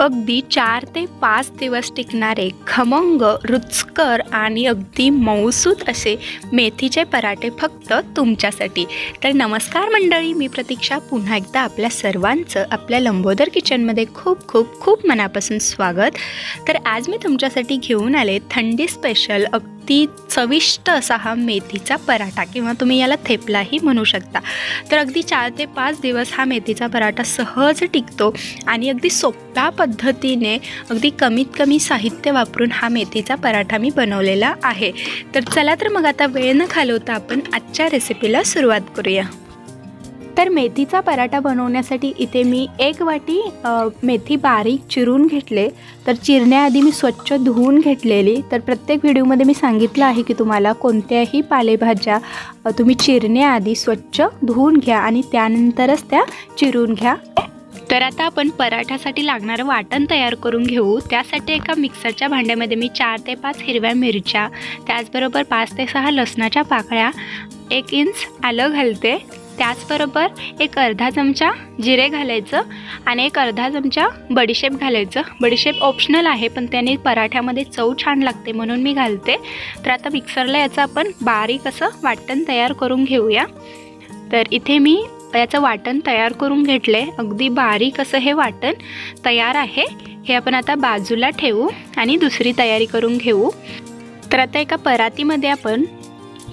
अगदी 4 ते 5 दिवस टिकणारे खमंग, रुचकर आणि अगदी मऊसूत असे मेथीचे पराठे फक्त तुमच्यासाठी। तर नमस्कार मंडळी, मी प्रतीक्षा पुन्हा एकदा आपल्या सर्वांचं आपल्या लंबोदर किचनमध्ये खूप खूप खूप मनापासून स्वागत। तर आज मी तुमच्यासाठी घेऊन आले थंडी स्पेशल अगदी चविष्ट असा हा मेथीचा पराठा, किंवा तुम्ही याला थेपलाही म्हणू शकता। तर अगदी 4 ते 5 दिवस हा मेथीचा पराठा सहज टिकतो आणि अगदी सोप्या पद्धतीने अगदी कमीत कमी साहित्य वापरून हा मेथीचा पराठा मी बनवलेला आहे। तर चला तर मग आता वेळ न घालवता आपण आजच्या रेसिपीला सुरुवात करूया। तर मेथीचा पराठा बनवण्यासाठी इथे मी 1 वाटी मेथी बारीक चिरून घेतले। तर चिरण्याआधी मी स्वच्छ धुवून घेतलेली। तर प्रत्येक व्हिडिओमध्ये मी सांगितलं आहे की तुम्हाला कोणत्याही पालेभाज्या तुम्ही चिरण्याआधी स्वच्छ धुवून घ्या आणि त्यानंतरच त्या चिरून घ्या। तर आता आपण पराठ्यासाठी लागणारं वाटण तयार करून घेऊ। त्यासाठी एका मिक्सरच्या भांड्यामध्ये मी 4 ते 5 हिरव्या मिरच्या, त्याचबरोबर 5 ते 6 लसणाच्या पाकळ्या, 1 इंच आलं घालते, त्याचबरोबर एक अर्धा चमचा जिरे घालायचं आणि एक अर्धा चमचा बडीशेप घालायचं। बडीशेप ऑप्शनल आहे, पण त्याने पराठ्यामध्ये चव छान लागते म्हणून मी घालते। तर आता मिक्सरला याचं आपण बारीक असं वाटण तयार करून घेऊया। तर इथे मी याचं वाटण तयार करून घेतले, अगदी बारीक असं हे वाटण तयार आहे। हे आपण आता बाजूला ठेवू आणि दुसरी तयारी करून घेऊ। तर आता एका परातीमध्ये आपण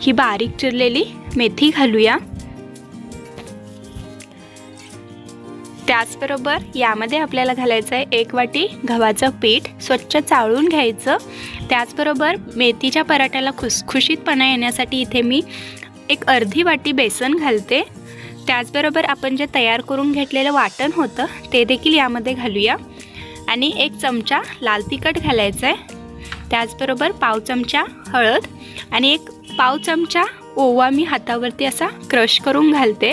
ही बारीक चिरलेली मेथी घालूया। त्याचबरोबर यामध्ये आपल्याला घालायचं आहे 1 वाटी गव्हाचं पीठ, स्वच्छ चाळून घ्यायचं। त्याचबरोबर मेथीच्या पराठ्याला खुसखुशीतपणा येण्यासाठी इथे मी एक अर्धी वाटी बेसन घालते। त्याचबरोबर आपण जे तयार करून घेतलेलं वाटण होतं ते देखील यामध्ये घालूया आणि 1 चमचा लाल तिखट घालायचं आहे। त्याचबरोबर पाव चमचा हळद आणि 1 पाव चमचा ओवा मी हातावरती असा क्रश करून घालते,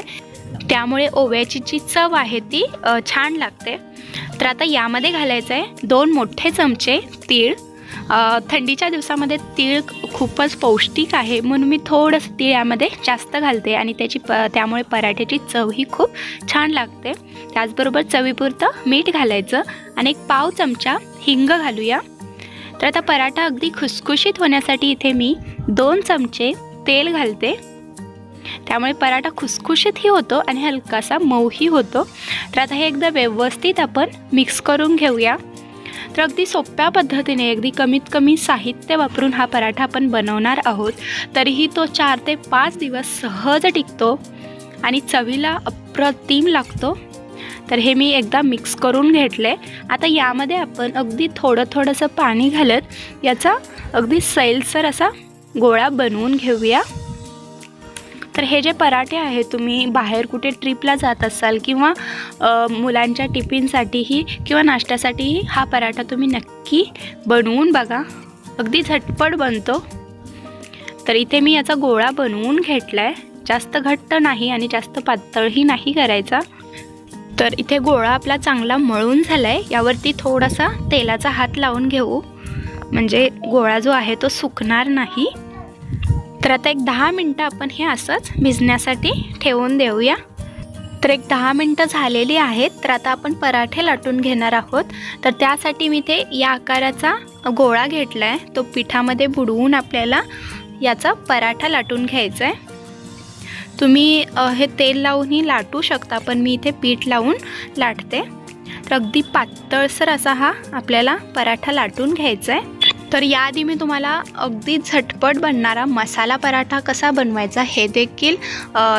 त्यामुळे ओव्याची जी चव आहे ती छान लागते। तर आता यामध्ये घालायचं आहे 2 मोठे चमचे तीळ। थंडीच्या दिवसामध्ये तीळ खूपच पौष्टिक आहे म्हणून मी थोडंसं तीळ यामध्ये जास्त घालते आणि त्यामुळे पराठ्याची चव ही खूप छान लागते। त्याचबरोबर चवीपुरतं मीठ घालायचं आणि 1 पाव चमचा हिंग घालूया। तर आता पराठा अगदी खुसखुशीत होण्यासाठी इथे मी 2 चमचे तेल घालते, त्यामुळे पराठा खुसखुशीतही होतो आणि हलकासा मऊही होतो। तर आता हे एकदा व्यवस्थित आपण मिक्स करून घेऊया। तर अगदी सोप्या पद्धतीने अगदी कमीत कमी साहित्य वापरून हा पराठा आपण बनवणार आहोत, तरीही तो 4 ते 5 दिवस सहज टिकतो आणि चवीला अप्रतिम लागतो। तर हे मी एकदा मिक्स करून घेतले। आता यामध्ये आपण अगदी थोडंसं पाणी घालत याचा अगदी सैलसर असा गोळा बनवून घेऊया। तर हे जे पराठे आहे, तुम्ही बाहेर कुठे ट्रिपला जात असाल किंवा मुलांच्या टिफिनसाठीही किंवा नाश्त्यासाठीही हा पराठा तुम्ही नक्की बनवून बघा, अगदी झटपट बनतो। तर इथे मी याचा गोळा बनवून घेतला आहे, जास्त घट्ट नाही आणि जास्त पातळही नाही करायचा। तर इथे गोळा आपला चांगला मळून झाला आहे, यावरती थोडासा तेलाचा हात लावून घेऊ, म्हणजे गोळा जो आहे तो सुकणार नाही। तर आता 10 मिनटं आपण हे असंच भिजण्यासाठी ठेवून देऊया। तर 10 मिनटं झालेली आहेत। तर आता आपण पराठे लाटून घेणार आहोत। तर त्यासाठी मी ते या आकाराचा गोळा घेतला आहे, तो पिठामध्ये बुडवून आपल्याला याचा पराठा लाटून घ्यायचा आहे। तुम्ही हे तेल लावूनही लाटू शकता, पण मी इथे पीठ लावून लाटते। तर अगदी पातळसर असा हा आपल्याला पराठा लाटून घ्यायचा आहे। तर याआधी मी तुम्हाला अगदी झटपट बनणारा मसाला पराठा कसा बनवायचा हे देखील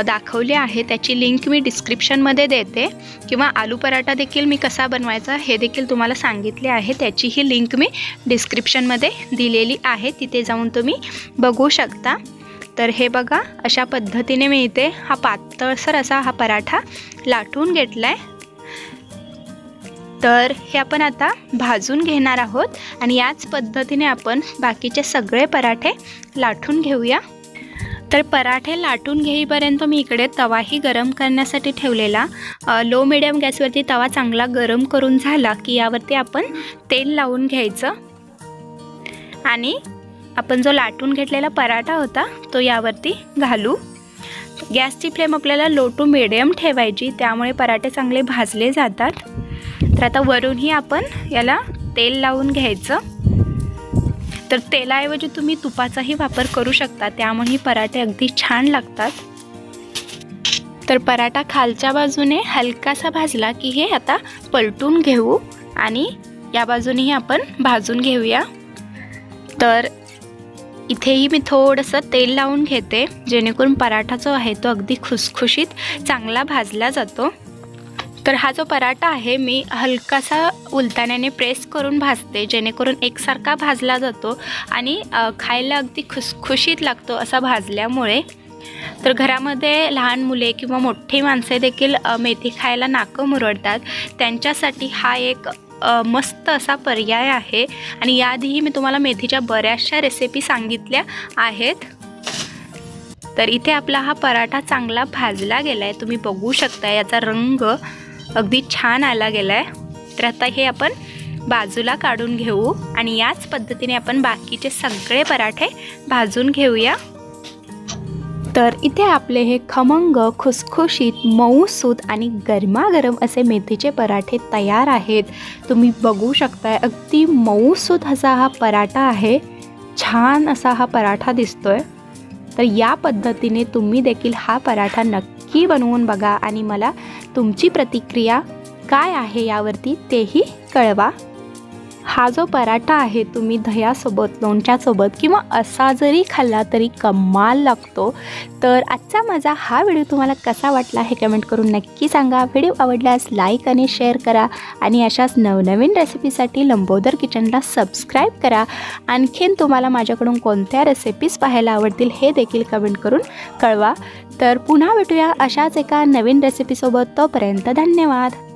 दाखवले आहे, त्याची लिंक मी डिस्क्रिप्शनमध्ये देते, किंवा आलू पराठा देखील मी कसा बनवायचा हे देखील तुम्हाला सांगितले आहे, त्याचीही लिंक मी डिस्क्रिप्शनमध्ये दिलेली आहे, तिथे जाऊन तुम्ही बघू शकता। तर हे बघा, अशा पद्धतीने मी इथे हा पातळसर असा हा पराठा लाटून घेतला आहे। तर हे आपण आता भाजून घेणार आहोत आणि याच पद्धतीने आपण बाकीचे सगळे पराठे लाटून घेऊया। तर पराठे लाटून घेईपर्यंत मी इकडे तवाही गरम करण्यासाठी ठेवलेला। लो मिडियम गॅसवरती तवा चांगला गरम करून झाला की यावरती आपण तेल लावून घ्यायचं आणि आपण जो लाटून घेतलेला पराठा होता तो यावरती घालू। गॅसची फ्लेम आपल्याला लो टू मिडियम ठेवायची, त्यामुळे पराठे चांगले भाजले जातात। तर आता वरूनही आपण याला तेल लावून घ्यायचं. तर तेलाऐवजी तुम्ही तुपाचाही वापर करू शकता, त्यामुळे पराठे अगदी छान लागतात. तर पराठा खालच्या बाजूने हलकासा भाजला की हे आता पलटून घेऊ आणि या बाजूनेही आपण भाजून घेऊया. तर इथेही मी थोडंसं तेल लावून घेते, जेणेकरून पराठा जो आहे तो अगदी खुसखुशीत चांगला भाजला जातो. तर हा जो पराठा आहे मी हलकासा उलताण्याने प्रेस करून भाजते, जेणेकरून एकसारखा भाजला जातो आणि खायला अगदी खुसखुशीत लागतो असा भाजल्यामुळे. तर घरामध्ये लहान मुले किंवा मोठी माणसे देखील मेथी खायला नाकं मुरडतात, त्यांच्यासाठी हा एक मस्त असा पर्याय आहे. आणि याआधीही मी तुम्हाला मेथीच्या बऱ्याचशा रेसिपी सांगितल्या आहेत. तर इथे आपला हा पराठा चांगला भाजला गेला आहे, तुम्ही बघू शकता याचा रंग अगदी छान आला गेला आहे. तर आता हे आपण बाजूला काढून घेऊ आणि याच पद्धतीने आपण बाकीचे सगळे पराठे भाजून घेऊया. तर इथे आपले हे खमंग, खुसखुशीत, मऊसूत आणि गरमागरम असे मेथीचे पराठे तयार आहेत. तुम्ही बघू शकताय अगदी मऊसूत असा हा पराठा आहे, छान असा हा पराठा दिसतोय. तर या पद्धतीने तुम्ही देखील हा पराठा नक्की बनवून बघा आणि मला तुमची प्रतिक्रिया काय आहे यावरती तेही कळवा. हा जो पराठा आहे तुम्ही दह्यासोबत, लोणच्यासोबत किंवा असा जरी खाल्ला तरी कमाल लागतो. तर आजचा माझा हा व्हिडिओ तुम्हाला कसा वाटला हे कमेंट करून नक्की सांगा. व्हिडिओ आवडल्यास लाईक आणि शेअर करा आणि अशाच नवनवीन रेसिपीसाठी लंबोदर किचनला सबस्क्राईब करा. आणखीन तुम्हाला माझ्याकडून कोणत्या रेसिपीज पाहायला आवडतील हे देखील कमेंट करून कळवा. तर पुन्हा भेटूया अशाच एका नवीन रेसिपीसोबत. तोपर्यंत धन्यवाद.